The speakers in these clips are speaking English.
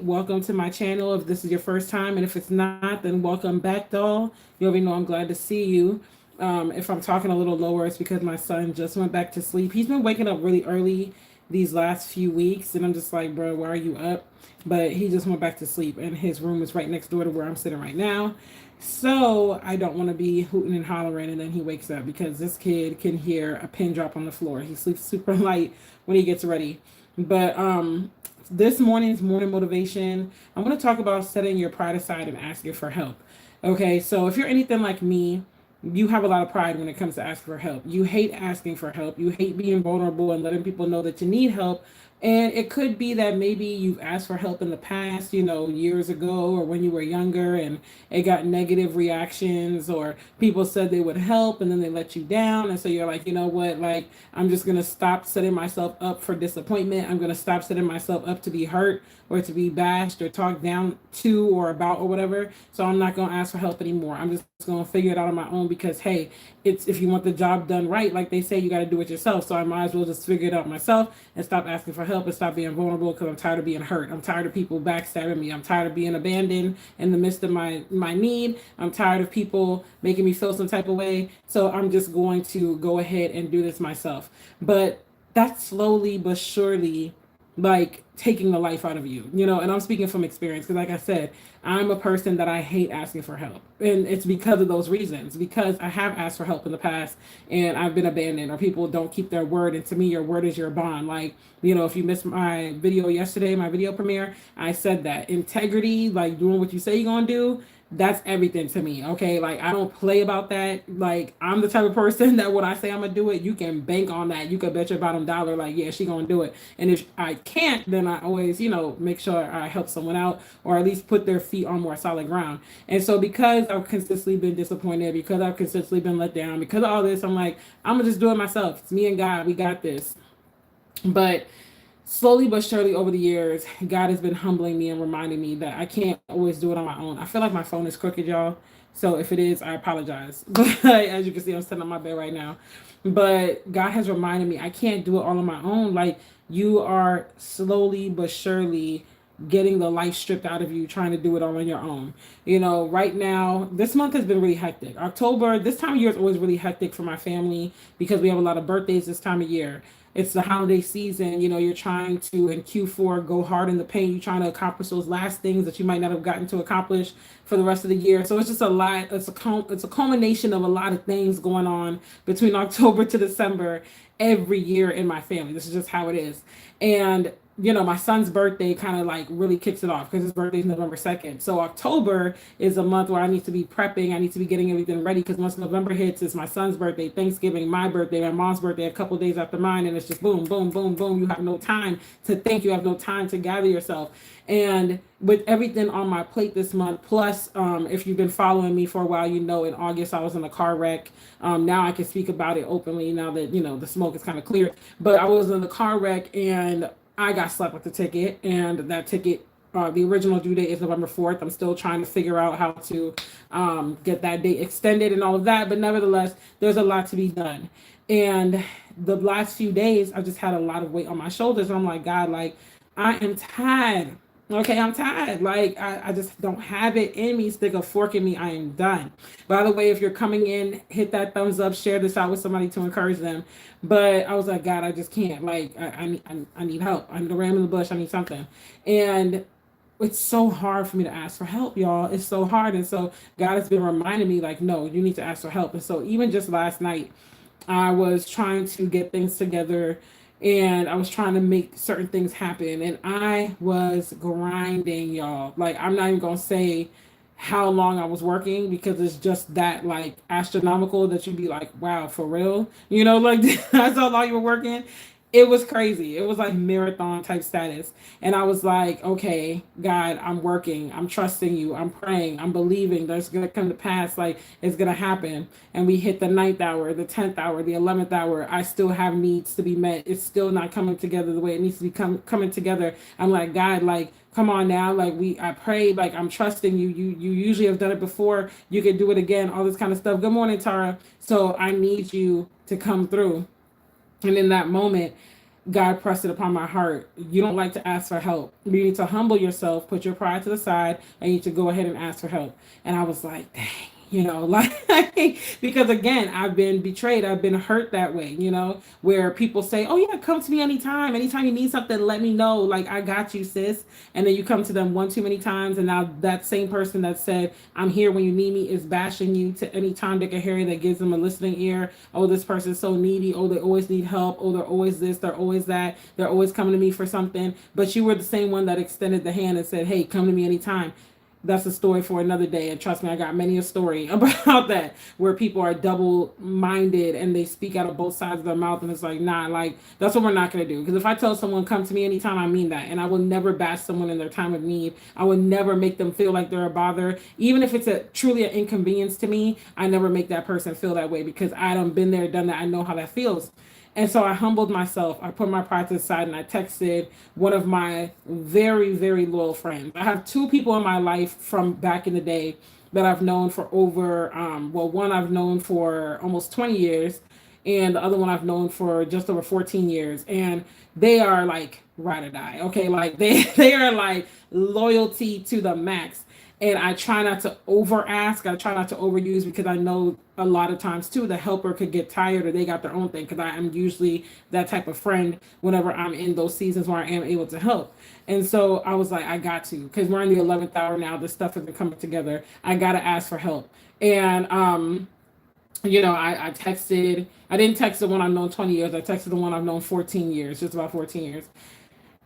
Welcome to my channel if this is your first time, and if it's not, then welcome back, doll. You already know I'm glad to see you. If I'm talking a little lower, it's because my son just went back to sleep. He's been waking up really early these last few weeks, and I'm just like, bro, why are you up? But he just went back to sleep, and his room is right next door to where I'm sitting right now. So I don't want to be hooting and hollering, and then he wakes up because this kid can hear a pin drop on the floor. He sleeps super light when he gets ready. But this morning's morning motivation, I'm going to talk about setting your pride aside and asking for help. Okay, so if you're anything like me, you have a lot of pride when it comes to asking for help. You hate asking for help. You hate being vulnerable and letting people know that you need help. And it could be that maybe you've asked for help in the past, years ago or when you were younger, and it got negative reactions, or people said they would help and then they let you down. And so you're like, you know what, like, I'm just going to stop setting myself up for disappointment. I'm going to stop setting myself up to be hurt or to be bashed or talked down to or about or whatever. So I'm not going to ask for help anymore. I'm just going to figure it out on my own because, hey, it's if you want the job done right, like they say, you got to do it yourself. So I might as well just figure it out myself and stop asking for help and stop being vulnerable because I'm tired of being hurt. I'm tired of people backstabbing me. I'm tired of being abandoned in the midst of my need. I'm tired of people making me feel some type of way. So I'm just going to go ahead and do this myself. But that's slowly but surely like taking the life out of you, and I'm speaking from experience because, like I said, I'm a person that I hate asking for help. And it's because of those reasons, because I have asked for help in the past and I've been abandoned, or people don't keep their word. And to me, your word is your bond. Like, if you missed my video yesterday, my video premiere, I said that integrity, like doing what you say you're going to do, that's everything to me. Okay, like I don't play about that. Like I'm the type of person that when I say I'm gonna do it, you can bank on that. You can bet your bottom dollar, like, yeah, she gonna do it. And if I can't, then I always, make sure I help someone out, or at least put their feet on more solid ground. And so because I've consistently been disappointed, because I've consistently been let down, because of all this, I'm like, I'm gonna just do it myself. It's me and God, we got this. But slowly but surely over the years, God has been humbling me and reminding me that I can't always do it on my own. I feel like my phone is crooked, y'all. So if it is, I apologize. But as you can see, I'm sitting on my bed right now. But God has reminded me I can't do it all on my own. Like, you are slowly but surely getting the life stripped out of you trying to do it all on your own. Right now, this month has been really hectic. October, this time of year is always really hectic for my family because we have a lot of birthdays this time of year. It's the holiday season. You're trying to, in Q4, go hard in the paint. You're trying to accomplish those last things that you might not have gotten to accomplish for the rest of the year. So it's just a lot. It's a culmination of a lot of things going on between October to December every year in my family. This is just how it is. And my son's birthday kind of like really kicks it off because his birthday is November 2nd. So October is a month where I need to be prepping. I need to be getting everything ready because once November hits, it's my son's birthday, Thanksgiving, my birthday, my mom's birthday, a couple of days after mine. And it's just boom, boom, boom, boom. You have no time to think. You have no time to gather yourself. And with everything on my plate this month, plus if you've been following me for a while, in August I was in a car wreck. Now I can speak about it openly now that, the smoke is kind of clear. But I was in a car wreck and I got slapped with the ticket, and that ticket, the original due date is November 4th. I'm still trying to figure out how to get that date extended and all of that. But nevertheless, there's a lot to be done. And the last few days, I just had a lot of weight on my shoulders. And I'm like, God, like, I am tired. Okay, I'm tired. Like, I just don't have it in me. Stick a fork in me. I am done. By the way, if you're coming in, hit that thumbs up, share this out with somebody to encourage them. But I was like, God, I just can't. Like, I need help. I'm the ram in the bush. I need something. And it's so hard for me to ask for help, y'all. It's so hard. And so God has been reminding me, like, no, you need to ask for help. And so even just last night, I was trying to get things together and I was trying to make certain things happen. And I was grinding, y'all. Like, I'm not even going to say how long I was working because it's just that, like, astronomical that you'd be like, wow, for real? Like, that's how long you were working. It was crazy. It was like marathon type status. And I was like, okay, God, I'm working. I'm trusting you. I'm praying. I'm believing that's going to come to pass. Like, it's going to happen. And we hit the ninth hour, the 10th hour, the 11th hour. I still have needs to be met. It's still not coming together the way it needs to be coming together. I'm like, God, like, come on now. Like, I prayed, like, I'm trusting you. You usually have done it before. You can do it again, all this kind of stuff. Good morning, Tara. So I need you to come through. And in that moment, God pressed it upon my heart. You don't like to ask for help. You need to humble yourself, put your pride to the side, and you need to go ahead and ask for help. And I was like, dang, like, because again, I've been betrayed. I've been hurt that way, where people say, oh, yeah, come to me anytime. Anytime you need something, let me know. Like, I got you, sis. And then you come to them one too many times. And now that same person that said, I'm here when you need me is bashing you to any Tom, Dick, or Harry that gives them a listening ear. Oh, this person's so needy. Oh, they always need help. Oh, they're always this. They're always that. They're always coming to me for something. But you were the same one that extended the hand and said, hey, come to me anytime. That's a story for another day. And trust me, I got many a story about that, where people are double minded and they speak out of both sides of their mouth. And it's like, nah, like, that's what we're not going to do. Because if I tell someone, come to me anytime, I mean that. And I will never bash someone in their time of need. I would never make them feel like they're a bother. Even if it's truly an inconvenience to me, I never make that person feel that way, because I done been there, done that. I know how that feels. And so I humbled myself. I put my pride to the side and I texted one of my very, very loyal friends. I have two people in my life from back in the day that I've known for over, one I've known for almost 20 years, and the other one I've known for just over 14 years. And they are like ride or die. Okay. Like they are like loyalty to the max. And I try not to over ask. I try not to overuse, because I know a lot of times too the helper could get tired or they got their own thing, because I am usually that type of friend whenever I'm in those seasons where I am able to help. And so I was like, I got to, because we're in the 11th hour now. This stuff has been coming together. I got to ask for help. And I texted. I didn't text the one I've known 20 years. I texted the one I've known 14 years, just about 14 years.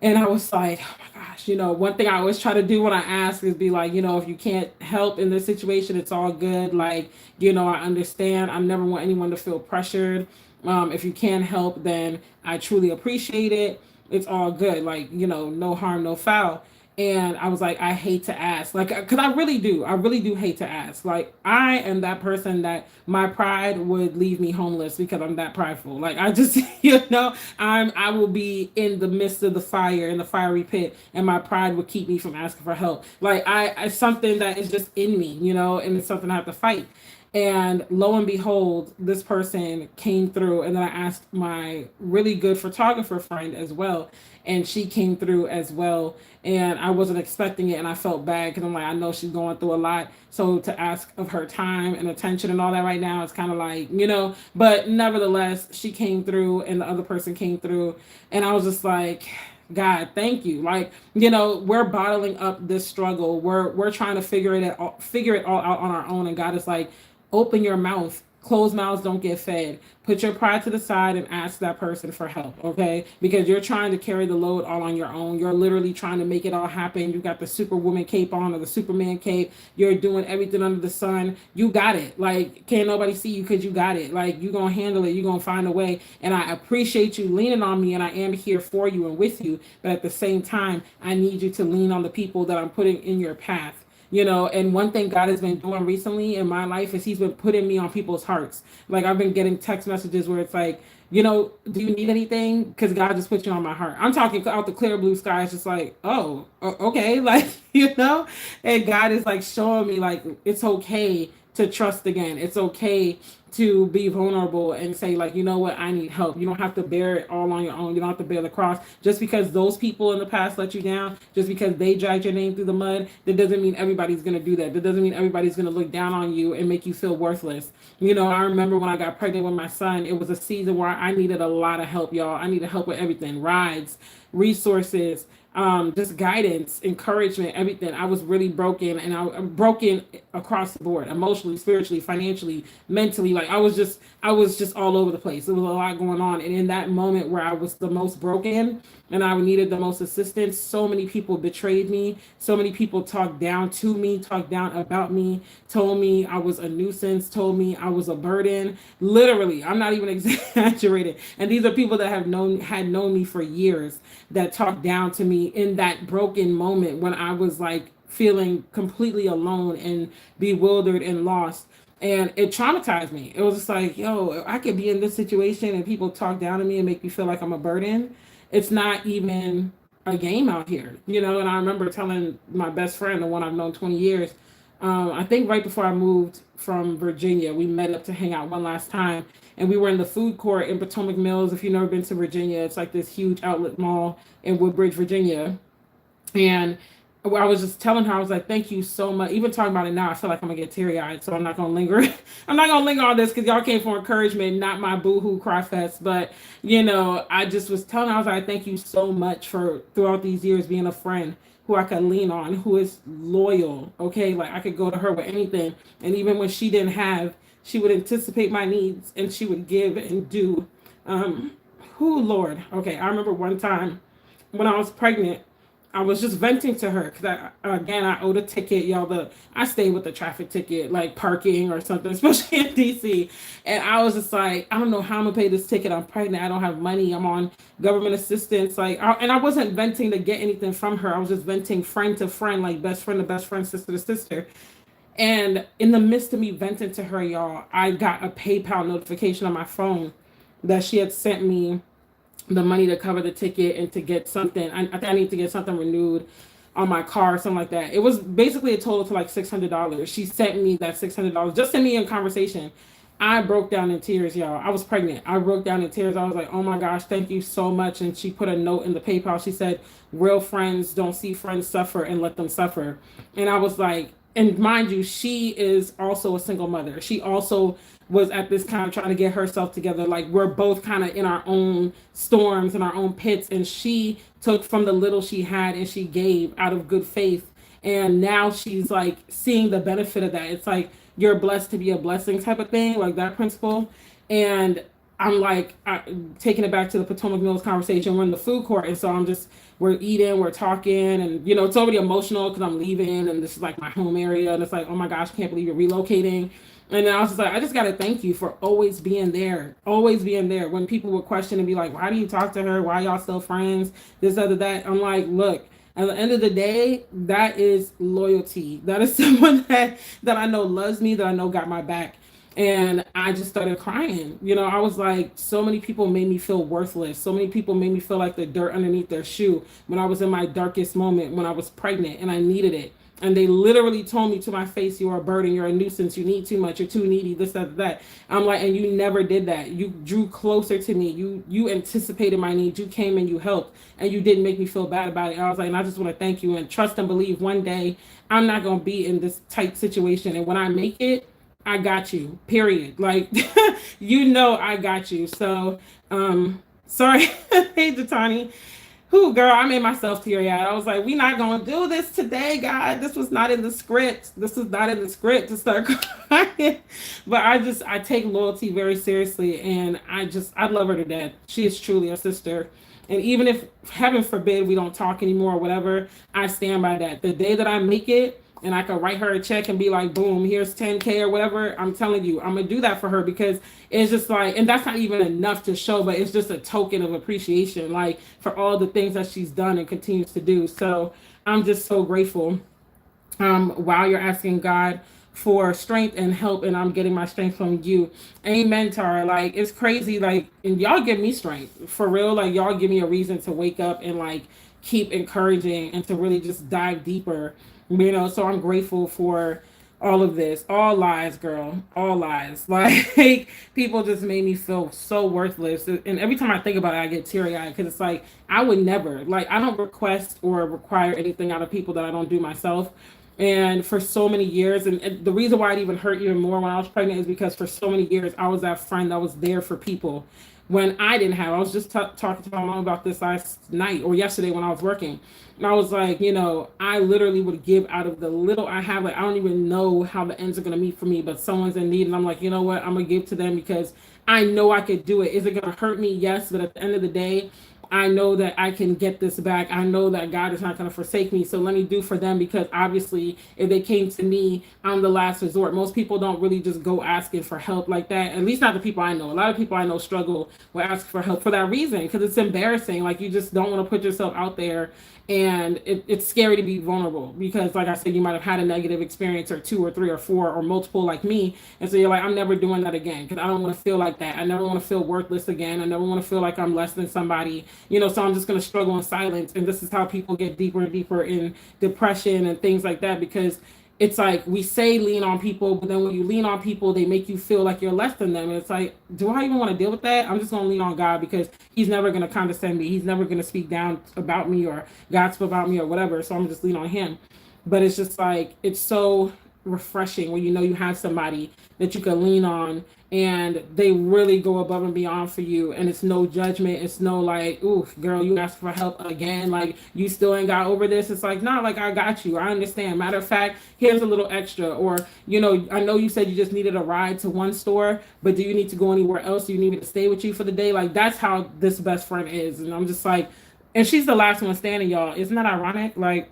And I was like, oh my gosh, one thing I always try to do when I ask is be like, if you can't help in this situation, it's all good. Like, I understand. I never want anyone to feel pressured. If you can help, then I truly appreciate it. It's all good. Like, no harm, no foul. And I was like, I hate to ask, like, because I really do hate to ask. Like, I am that person that my pride would leave me homeless, because I'm that prideful. Like, I just, I will be in the midst of the fire, in the fiery pit, and my pride would keep me from asking for help. Like, it's something that is just in me, and it's something I have to fight. And lo and behold, this person came through, and then I asked my really good photographer friend as well, and she came through as well. And I wasn't expecting it, and I felt bad, because I'm like, I know she's going through a lot. So to ask of her time and attention and all that right now, it's kind of like, but nevertheless, she came through, and the other person came through, and I was just like, God, thank you. Like, we're bottling up this struggle. We're trying to figure it all out on our own. And God is like, open your mouth. Closed mouths don't get fed. Put your pride to the side and ask that person for help, okay? Because you're trying to carry the load all on your own. You're literally trying to make it all happen. You got the Superwoman cape on, or the Superman cape. You're doing everything under the sun. You got it. Like, can't nobody see you, because you got it. Like, you're going to handle it. You're going to find a way. And I appreciate you leaning on me, and I am here for you and with you. But at the same time, I need you to lean on the people that I'm putting in your path. And one thing God has been doing recently in my life is he's been putting me on people's hearts. Like, I've been getting text messages where it's like, do you need anything? Because God just put you on my heart. I'm talking out the clear blue sky. It's just like, oh, okay. Like, and God is like showing me, like, it's okay to trust again. It's okay to be vulnerable and say, like, you know what, I need help. You don't have to bear it all on your own. You don't have to bear the cross. Just because those people in the past let you down, just because they dragged your name through the mud, that doesn't mean everybody's going to do that. That doesn't mean everybody's going to look down on you and make you feel worthless. I remember when I got pregnant with my son, it was a season where I needed a lot of help, y'all. I needed help with everything: rides, resources, just guidance, encouragement, everything. I was really broken, and I'm broken across the board, emotionally, spiritually, financially, mentally. Like, I was just all over the place. There was a lot going on. And in that moment where I was the most broken and I needed the most assistance, so many people betrayed me. So many people talked down to me, talked down about me, told me I was a nuisance, told me I was a burden. Literally, I'm not even exaggerating. And these are people that had known me for years, that talked down to me in that broken moment when I was like feeling completely alone and bewildered and lost. And it traumatized me. It was just like, yo, I could be in this situation and people talk down to me and make me feel like I'm a burden. It's not even a game out here, And I remember telling my best friend, the one I've known 20 years, I think right before I moved from Virginia, we met up to hang out one last time. and we were in the food court in Potomac Mills. If you've never been to Virginia, it's like this huge outlet mall in Woodbridge, Virginia. And I was just telling her, I was like, thank you so much. Even talking about it now, I feel like I'm gonna get teary eyed. So I'm not gonna linger. I'm not gonna linger on this because y'all came for encouragement, not my boohoo cry fest. But I just was telling her, I was like, thank you so much for throughout these years being a friend who I could lean on, who is loyal. Okay. Like I could go to her with anything. And even when she didn't have, she would anticipate my needs and she would give and do. Who, Lord? Okay. I remember one time when I was pregnant, I was just venting to her because I owed a ticket, y'all. I stayed with the traffic ticket, like parking or something, especially in DC. And I was just like, I don't know how I'm gonna pay this ticket. I'm pregnant. I don't have money. I'm on government assistance. And I wasn't venting to get anything from her. I was just venting friend to friend, like best friend to best friend, sister to sister. And in the midst of me venting to her, y'all, I got a PayPal notification on my phone that she had sent me the money to cover the ticket and to get something. I think I need to get something renewed on my car, something like that. It was basically a total to like $600. She sent me that $600 just sent me in conversation. I broke down in tears, y'all. I was pregnant. I broke down in tears. I was like, oh my gosh, thank you so much. And she put a note in the PayPal. She said, real friends don't see friends suffer and let them suffer. And I was like, and mind you, she is also a single mother. She also was at this time trying to get herself together. Like we're both kind of in our own storms and our own pits. And she took from the little she had and she gave out of good faith. And now she's like seeing the benefit of that. It's like you're blessed to be a blessing type of thing, like that principle. And I'm like taking it back to the Potomac Mills conversation. We're in the food court, and so we're eating, we're talking, and it's already emotional because I'm leaving, and this is like my home area, and it's like, oh my gosh, I can't believe you're relocating. And then I was just like, I just gotta thank you for always being there when people would question and be like, why do you talk to her? Why y'all still friends? This, other, that. I'm like, look. At the end of the day, that is loyalty. That is someone that I know loves me, that I know got my back. And I just started crying. I was like, so many people made me feel worthless. So many people made me feel like the dirt underneath their shoe when I was in my darkest moment, when I was pregnant and I needed it. And they literally told me to my face, you're a burden, you're a nuisance, you need too much, you're too needy, this, that. I'm like, and you never did that. You drew closer to me. You anticipated my needs. You came and you helped, and you didn't make me feel bad about it. And I was like, and I just want to thank you and trust and believe one day I'm not going to be in this tight situation. And when I make it, I got you, period. Like, I got you. So, sorry. Hey, Jatani. Who, girl, I made myself teary eyed. I was like, we not going to do this today, God. This was not in the script. This is not in the script to start crying. But I take loyalty very seriously. And I love her to death. She is truly a sister. And even if, heaven forbid, we don't talk anymore or whatever, I stand by that. The day that I make it, and I could write her a check and be like, boom, here's 10K or whatever, I'm telling you, I'm going to do that for her, because it's just like, and that's not even enough to show, but it's just a token of appreciation, like for all the things that she's done and continues to do. So I'm just so grateful. While you're asking God for strength and help, and I'm getting my strength from you. Amen, Tara. Like, it's crazy. Like, and y'all give me strength for real. Like, y'all give me a reason to wake up and like keep encouraging and to really just dive deeper. So I'm grateful for all of this. All lies, girl. All lies. Like, people just made me feel so worthless. And every time I think about it, I get teary eyed, because it's like, I would never, like, I don't request or require anything out of people that I don't do myself. And for so many years, and the reason why it even hurt even more when I was pregnant is because for so many years, I was that friend that was there for people when I didn't have. I was just talking to my mom about this last night or yesterday when I was working. And I was like, I literally would give out of the little I have. Like, I don't even know how the ends are going to meet for me, but someone's in need. And I'm like, you know what? I'm going to give to them because I know I could do it. Is it going to hurt me? Yes. But at the end of the day, I know that I can get this back. I know that God is not going to forsake me. So let me do for them, because obviously if they came to me, I'm the last resort. Most people don't really just go asking for help like that. At least not the people I know. A lot of people I know struggle with asking for help for that reason, because it's embarrassing. Like, you just don't want to put yourself out there. And it's scary to be vulnerable, because like I said, you might have had a negative experience or 2 or 3 or 4 or multiple like me. And so you're like, I'm never doing that again, because I don't want to feel like that. I never want to feel worthless again. I never want to feel like I'm less than somebody, so I'm just going to struggle in silence. And this is how people get deeper and deeper in depression and things like that, because it's like we say lean on people, but then when you lean on people, they make you feel like you're less than them. And it's like, do I even want to deal with that? I'm just going to lean on God because He's never going to condescend me. He's never going to speak down about me or gossip about me or whatever. So I'm just lean on Him. But it's just like, it's so refreshing when you know you have somebody that you can lean on and they really go above and beyond for you, and it's no judgment. It's no like, ooh girl, you asked for help again, like you still ain't got over this. It's like, nah, like I got you, I understand, matter of fact, here's a little extra. Or, I know you said you just needed a ride to one store, but do you need to go anywhere else? Do you need me to stay with you for the day? Like that's how this best friend is. And I'm just like, and she's the last one standing, y'all. Isn't that ironic? Like,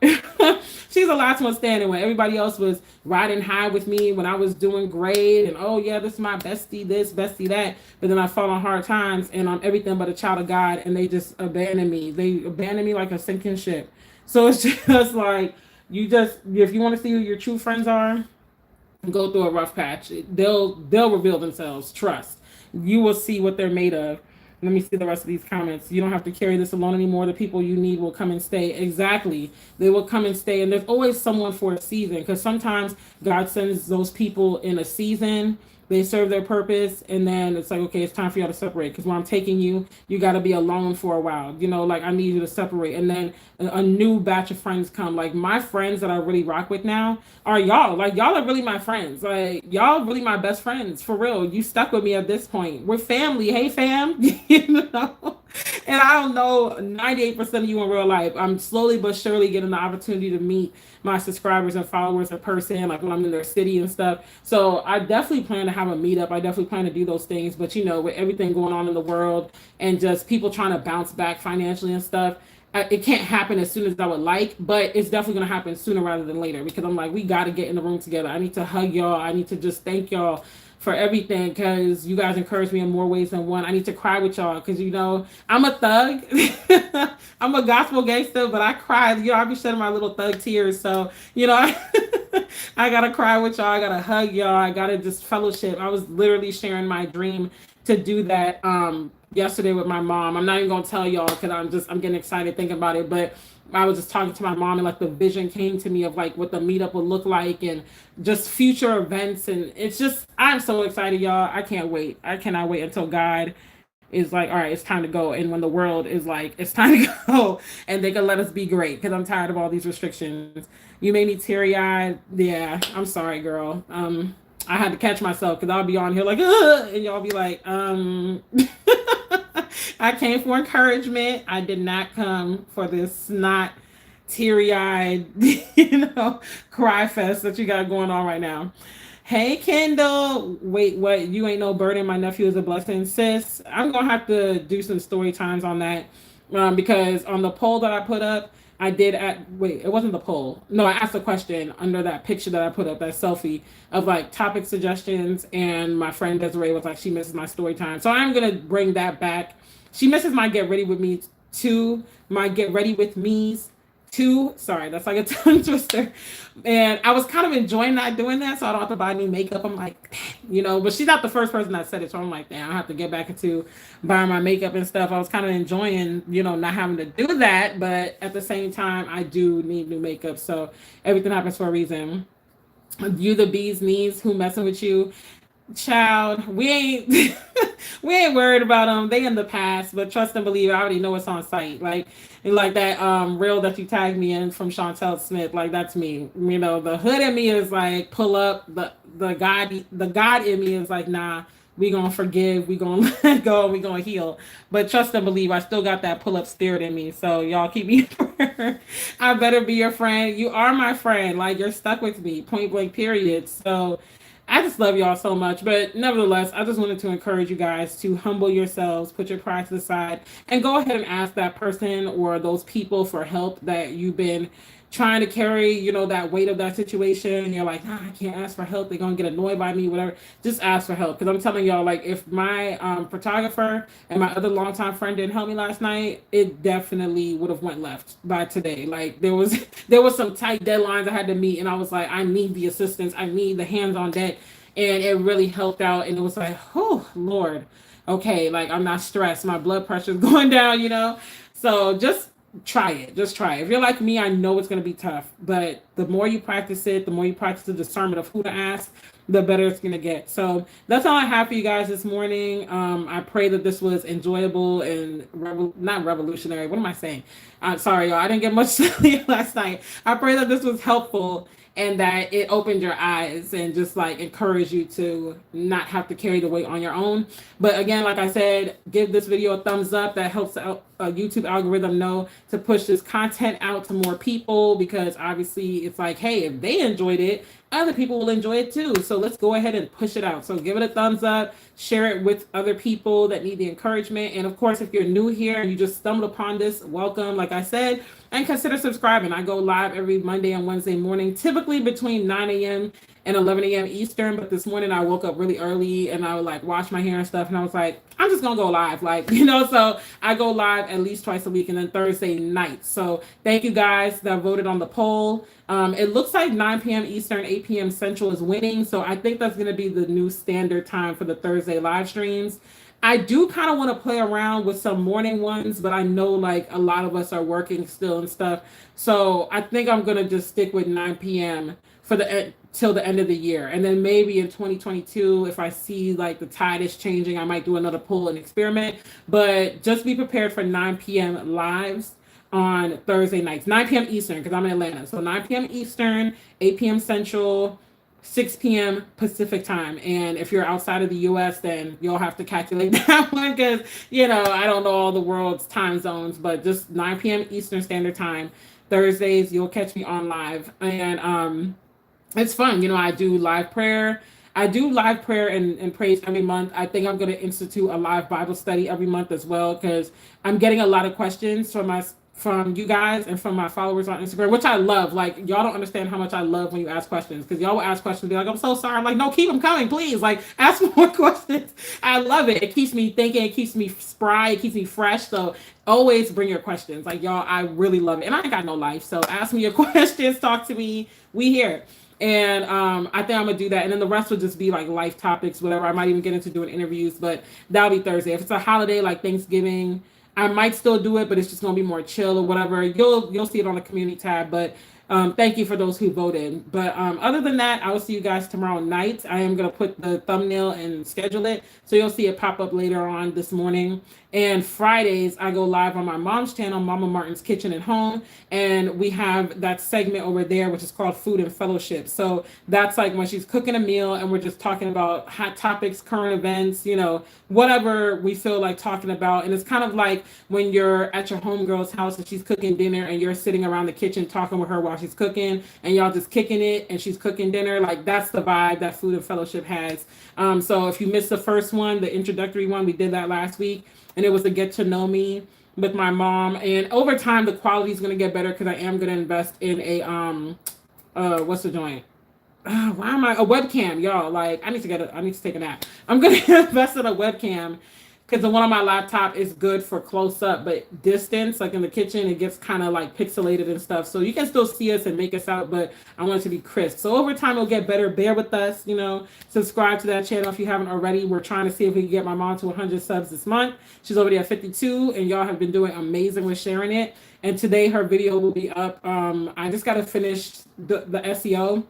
she's the last one standing when everybody else was riding high with me when I was doing great. And, oh, yeah, this is my bestie this, bestie that. But then I fall on hard times and I'm everything but a child of God. And they just abandon me. They abandon me like a sinking ship. So it's just like, if you want to see who your true friends are, go through a rough patch. They'll reveal themselves. Trust. You will see what they're made of. Let me see the rest of these comments. You don't have to carry this alone anymore. The people you need will come and stay. Exactly. They will come and stay. And there's always someone for a season, because sometimes God sends those people in a season. They serve their purpose, and then it's like, okay, it's time for y'all to separate. Because when I'm taking you, you got to be alone for a while. Like I need you to separate. And then a new batch of friends come. Like my friends that I really rock with now are y'all. Like y'all are really my friends. Like y'all really my best friends for real. You stuck with me at this point. We're family. Hey fam. And I don't know 98% of you in real life. I'm slowly but surely getting the opportunity to meet my subscribers and followers in person, like when I'm in their city and stuff. So I definitely plan to have a meetup. I definitely plan to do those things. But with everything going on in the world and just people trying to bounce back financially and stuff, it can't happen as soon as I would like, but it's definitely going to happen sooner rather than later, because I'm like, we got to get in the room together. I need to hug y'all. I need to just thank y'all for everything, because you guys encourage me in more ways than one. I need to cry with y'all because I'm a thug. I'm a gospel gangster, but I cry. I be shedding my little thug tears. So I gotta cry with y'all. I gotta hug y'all. I gotta just fellowship. I was literally sharing my dream to do that yesterday with my mom. I'm not even gonna tell y'all because I'm getting excited thinking about it, but I was just talking to my mom and like the vision came to me of like what the meetup would look like and just future events. And it's just, I'm so excited, y'all. I can't wait. I cannot wait until God is like, all right, it's time to go. And when the world is like, it's time to go, and they can let us be great, because I'm tired of all these restrictions. You made me teary eyed. Yeah, I'm sorry, girl. I had to catch myself because I'll be on here like, ugh, and y'all be like, I came for encouragement. I did not come for this snot, teary-eyed, cry fest that you got going on right now. Hey, Kendall. Wait, what? You ain't no burden. My nephew is a blessing. Sis, I'm going to have to do some story times on that, because on the poll that I put up, wait, it wasn't the poll. No, I asked a question under that picture that I put up, that selfie of like topic suggestions. And my friend Desiree was like, she misses my story time. So I'm going to bring that back. She misses my get ready with me too. My get ready with me's too. Sorry, that's like a tongue twister. And I was kind of enjoying not doing that, so I don't have to buy new makeup. I'm like, but she's not the first person that said it. So I'm like, damn, I have to get back into buying my makeup and stuff. I was kind of enjoying, not having to do that. But at the same time, I do need new makeup. So everything happens for a reason. You the bee's knees, who messing with you? Child, we ain't we ain't worried about them. They in the past, but trust and believe, I already know it's on site. Like that reel that you tagged me in from Chantel Smith, like that's me. The hood in me is like pull up. The God in me is like, nah, we gonna forgive, we gonna let go, we gonna heal. But trust and believe, I still got that pull up spirit in me. So y'all keep me in prayer. I better be your friend. You are my friend. Like you're stuck with me, point blank period. So I just love y'all so much. But nevertheless, I just wanted to encourage you guys to humble yourselves, put your pride to the side, and go ahead and ask that person or those people for help that you've been trying to carry, that weight of that situation. And you're like, nah, I can't ask for help. They're going to get annoyed by me, whatever. Just ask for help. Because I'm telling y'all, like, if my photographer and my other longtime friend didn't help me last night, it definitely would have went left by today. Like, there was some tight deadlines I had to meet. And I was like, I need the assistance. I need the hands on deck. And it really helped out. And it was like, oh, Lord. Okay, like, I'm not stressed. My blood pressure is going down, So just try it. Just try it. If you're like me, I know it's going to be tough, but the more you practice it, the more you practice the discernment of who to ask, the better it's going to get. So that's all I have for you guys this morning. I pray that this was enjoyable and not revolutionary. What am I saying? I'm sorry, y'all. I didn't get much sleep last night. I pray that this was helpful and that it opened your eyes and just like encourage you to not have to carry the weight on your own. But again, like I said, give this video a thumbs up. That helps out YouTube algorithm know to push this content out to more people, because obviously it's like, hey, if they enjoyed it, other people will enjoy it too. So let's go ahead and push it out. So give it a thumbs up, share it with other people that need the encouragement. And of course, if you're new here and you just stumbled upon this, welcome, like I said, and consider subscribing. I go live every Monday and Wednesday morning, typically between 9 a.m. and 11 a.m. Eastern. But this morning I woke up really early and I would like wash my hair and stuff. And I was like, I'm just going to go live. Like, so I go live at least twice a week, and then Thursday night. So thank you guys that voted on the poll. It looks like 9 p.m. Eastern, 8 p.m. Central is winning. So I think that's going to be the new standard time for the Thursday live streams. I do kind of want to play around with some morning ones, but I know like a lot of us are working still and stuff. So I think I'm going to just stick with 9 p.m. for till the end of the year. And then maybe in 2022, if I see like the tide is changing, I might do another poll and experiment. But just be prepared for 9 p.m. lives on Thursday nights, 9 p.m. Eastern, because I'm in Atlanta. So 9 p.m. Eastern, 8 p.m. Central, 6 p.m. Pacific time. And if you're outside of the U.S., then you'll have to calculate that one, because, I don't know all the world's time zones, but just 9 p.m. Eastern Standard Time. Thursdays, you'll catch me on live. And it's fun. I do live prayer. I do live prayer and praise every month. I think I'm going to institute a live Bible study every month as well, because I'm getting a lot of questions from you guys and from my followers on Instagram, which I love. Like, y'all don't understand how much I love when you ask questions, because y'all will ask questions and be like, I'm so sorry. I'm like, no, keep them coming, please. Like, ask more questions. I love it. It keeps me thinking. It keeps me spry. It keeps me fresh. So always bring your questions. Like, y'all, I really love it. And I ain't got no life. So ask me your questions. Talk to me. We here. And I think I'm gonna do that, and then the rest will just be like life topics, whatever. I might even get into doing interviews, but that'll be Thursday. If it's a holiday like Thanksgiving, I might still do it, but it's just gonna be more chill or whatever. You'll see it on the community tab. But thank you for those who voted. But other than that, I will see you guys tomorrow night. I am gonna put the thumbnail and schedule it, so you'll see it pop up later on this morning. And Fridays, I go live on my mom's channel, Mama Martin's Kitchen and Home. And we have that segment over there, which is called Food and Fellowship. So that's like when she's cooking a meal and we're just talking about hot topics, current events, whatever we feel like talking about. And it's kind of like when you're at your homegirl's house and she's cooking dinner and you're sitting around the kitchen talking with her while she's cooking, and y'all just kicking it and she's cooking dinner. Like, that's the vibe that Food and Fellowship has. So if you missed the first one, the introductory one, we did that last week. And it was to get to know me with my mom. And over time, the quality is going to get better, because I am going to invest in a, what's the joint? A webcam, y'all. Like, I need to take a nap. I'm going to invest in a webcam, because the one on my laptop is good for close up, but distance, like in the kitchen, it gets kind of like pixelated and stuff. So you can still see us and make us out, but I want it to be crisp. So over time, it'll get better. Bear with us, subscribe to that channel if you haven't already. We're trying to see if we can get my mom to 100 subs this month. She's already at 52, and y'all have been doing amazing with sharing it. And today her video will be up. I just got to finish the SEO.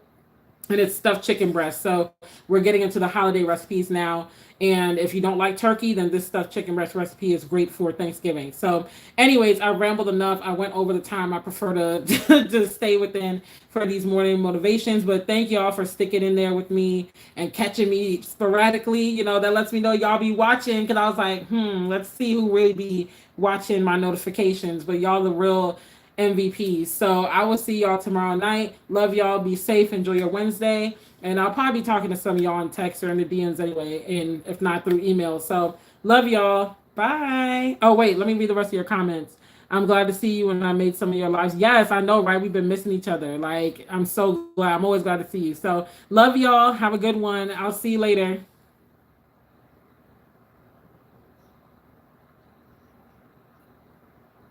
And it's stuffed chicken breast. So we're getting into the holiday recipes now. And if you don't like turkey, then this stuffed chicken breast recipe is great for Thanksgiving. So anyways, I rambled enough. I went over the time. I prefer to just stay within for these morning motivations. But thank y'all for sticking in there with me and catching me sporadically. That lets me know y'all be watching, because I was like, let's see who really be watching my notifications. But y'all the real MVPs. So I will see y'all tomorrow night. Love y'all. Be safe. Enjoy your Wednesday. And I'll probably be talking to some of y'all in text or in the DMs anyway, and if not through email. So love y'all. Bye. Oh, wait, let me read the rest of your comments. I'm glad to see you, and I made some of your lives. Yes, I know, right? We've been missing each other. Like, I'm so glad. I'm always glad to see you. So love y'all. Have a good one. I'll see you later.